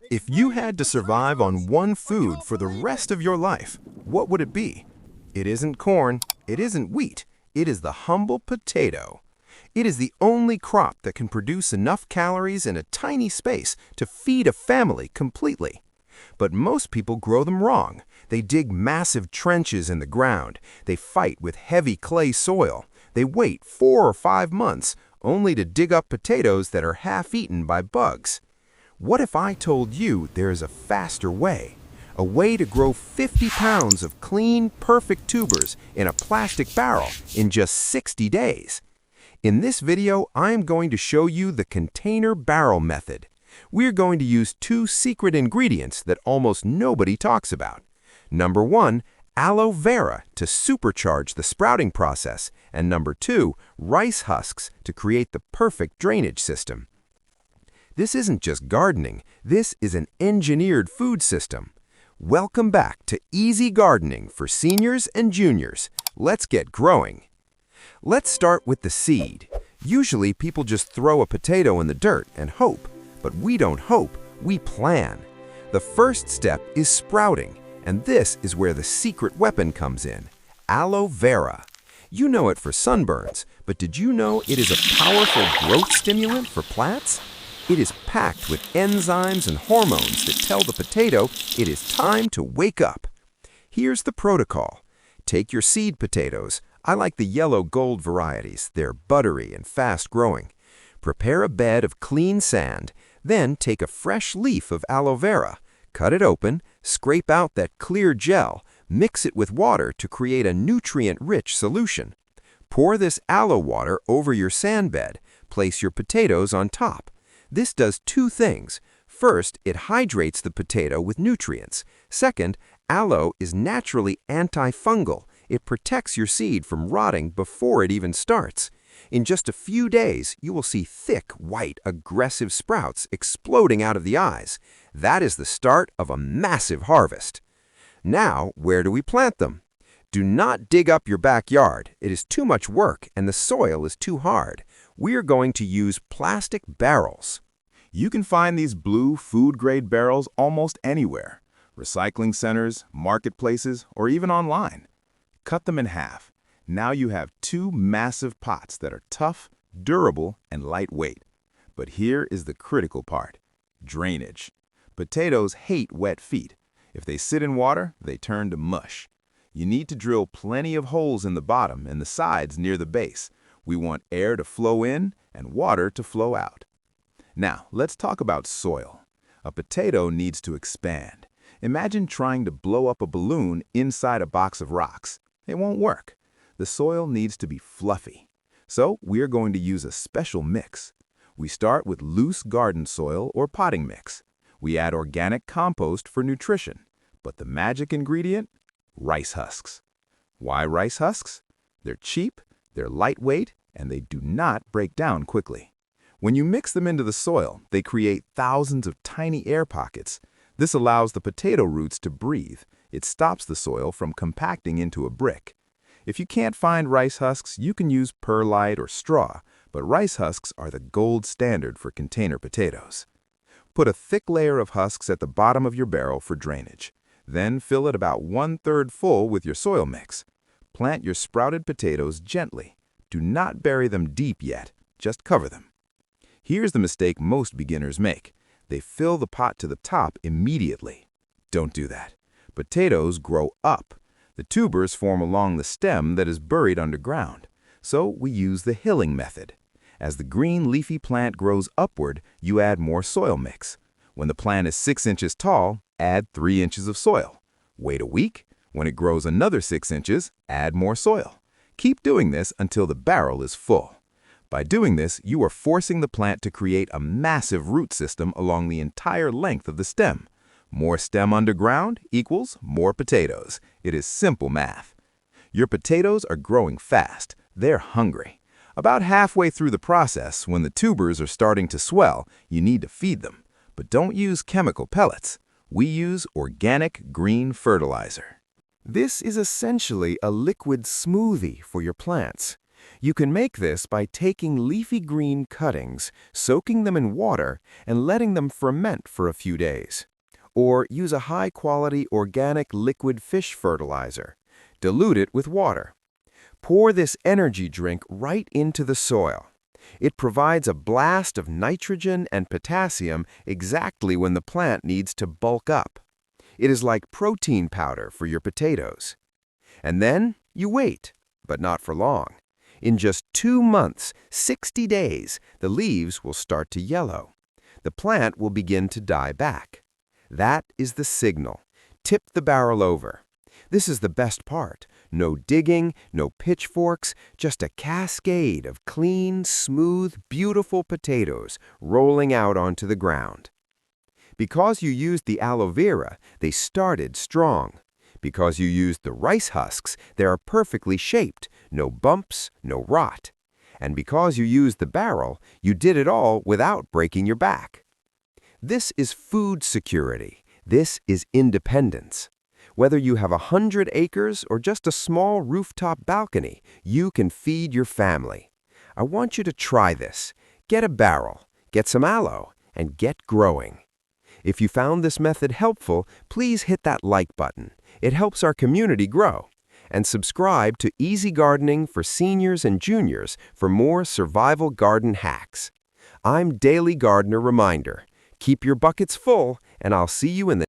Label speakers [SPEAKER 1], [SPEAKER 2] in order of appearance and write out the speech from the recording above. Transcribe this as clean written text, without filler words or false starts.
[SPEAKER 1] If you had to survive on one food for the rest of your life, what would it be? It isn't corn, it isn't wheat, it is the humble potato. It is the only crop that can produce enough calories in a tiny space to feed a family completely. But most people grow them wrong. They dig massive trenches in the ground. They fight with heavy clay soil. They wait 4 or 5 months only to dig up potatoes that are half-eaten by bugs. What if I told you there is a faster way? A way to grow 50 pounds of clean, perfect tubers in a plastic barrel in just 60 days. In this video, I am going to show you the container barrel method. We're going to use 2 secret ingredients that almost nobody talks about. Number 1, aloe vera to supercharge the sprouting process, and number 2, rice husks to create the perfect drainage system. This isn't just gardening, this is an engineered food system. Welcome back to Easy Gardening for seniors and juniors. Let's get growing. Let's start with the seed. Usually people just throw a potato in the dirt and hope, but we don't hope, we plan. The first step is sprouting, and this is where the secret weapon comes in, aloe vera. You know it for sunburns, but did you know it is a powerful growth stimulant for plants? It is packed with enzymes and hormones that tell the potato it is time to wake up. Here's the protocol. Take your seed potatoes. I like the yellow gold varieties. They're buttery and fast-growing. Prepare a bed of clean sand. Then take a fresh leaf of aloe vera. Cut it open, scrape out that clear gel, mix it with water to create a nutrient-rich solution. Pour this aloe water over your sand bed. Place your potatoes on top. This does 2 things. First, it hydrates the potato with nutrients. Second, aloe is naturally antifungal. It protects your seed from rotting before it even starts. In just a few days, you will see thick, white, aggressive sprouts exploding out of the eyes. That is the start of a massive harvest. Now, where do we plant them? Do not dig up your backyard. It is too much work and the soil is too hard. We are going to use plastic barrels.
[SPEAKER 2] You can find these blue food-grade barrels almost anywhere. Recycling centers, marketplaces, or even online. Cut them in half. Now you have 2 massive pots that are tough, durable, and lightweight. But here is the critical part. Drainage. Potatoes hate wet feet. If they sit in water, they turn to mush. You need to drill plenty of holes in the bottom and the sides near the base. We want air to flow in and water to flow out. Now, let's talk about soil. A potato needs to expand. Imagine trying to blow up a balloon inside a box of rocks. It won't work. The soil needs to be fluffy. So, we're going to use a special mix. We start with loose garden soil or potting mix. We add organic compost for nutrition. But the magic ingredient? Rice husks. Why rice husks? They're cheap, they're lightweight, and they do not break down quickly. When you mix them into the soil, they create thousands of tiny air pockets. This allows the potato roots to breathe. It stops the soil from compacting into a brick. If you can't find rice husks, you can use perlite or straw, but rice husks are the gold standard for container potatoes. Put a thick layer of husks at the bottom of your barrel for drainage. Then fill it about 1/3 full with your soil mix. Plant your sprouted potatoes gently. Do not bury them deep yet, just cover them. Here's the mistake most beginners make. They fill the pot to the top immediately. Don't do that. Potatoes grow up. The tubers form along the stem that is buried underground. So we use the hilling method. As the green leafy plant grows upward, you add more soil mix. When the plant is 6 inches tall, add 3 inches of soil. Wait a week. When it grows another 6 inches, add more soil. Keep doing this until the barrel is full. By doing this, you are forcing the plant to create a massive root system along the entire length of the stem. More stem underground equals more potatoes. It is simple math. Your potatoes are growing fast. They're hungry. About halfway through the process, when the tubers are starting to swell, you need to feed them. But don't use chemical pellets. We use organic green fertilizer. This is essentially a liquid smoothie for your plants.
[SPEAKER 3] You can make this by taking leafy green cuttings, soaking them in water, and letting them ferment for a few days. Or use a high-quality organic liquid fish fertilizer. Dilute it with water. Pour this energy drink right into the soil. It provides a blast of nitrogen and potassium exactly when the plant needs to bulk up. It is like protein powder for your potatoes. And then you wait, but not for long. In just 2 months, 60 days, the leaves will start to yellow. The plant will begin to die back. That is the signal. Tip the barrel over. This is the best part. No digging, no pitchforks, just a cascade of clean, smooth, beautiful potatoes rolling out onto the ground. Because you used the aloe vera, they started strong. Because you used the rice husks, they are perfectly shaped, no bumps, no rot. And because you used the barrel, you did it all without breaking your back. This is food security. This is independence. Whether you have 100 acres or just a small rooftop balcony, you can feed your family. I want you to try this. Get a barrel, get some aloe, and get growing. If you found this method helpful, please hit that like button. It helps our community grow. And subscribe to Easy Gardening for Seniors and Juniors for more survival garden hacks. I'm Daily Gardener Reminder. Keep your buckets full, and I'll see you in the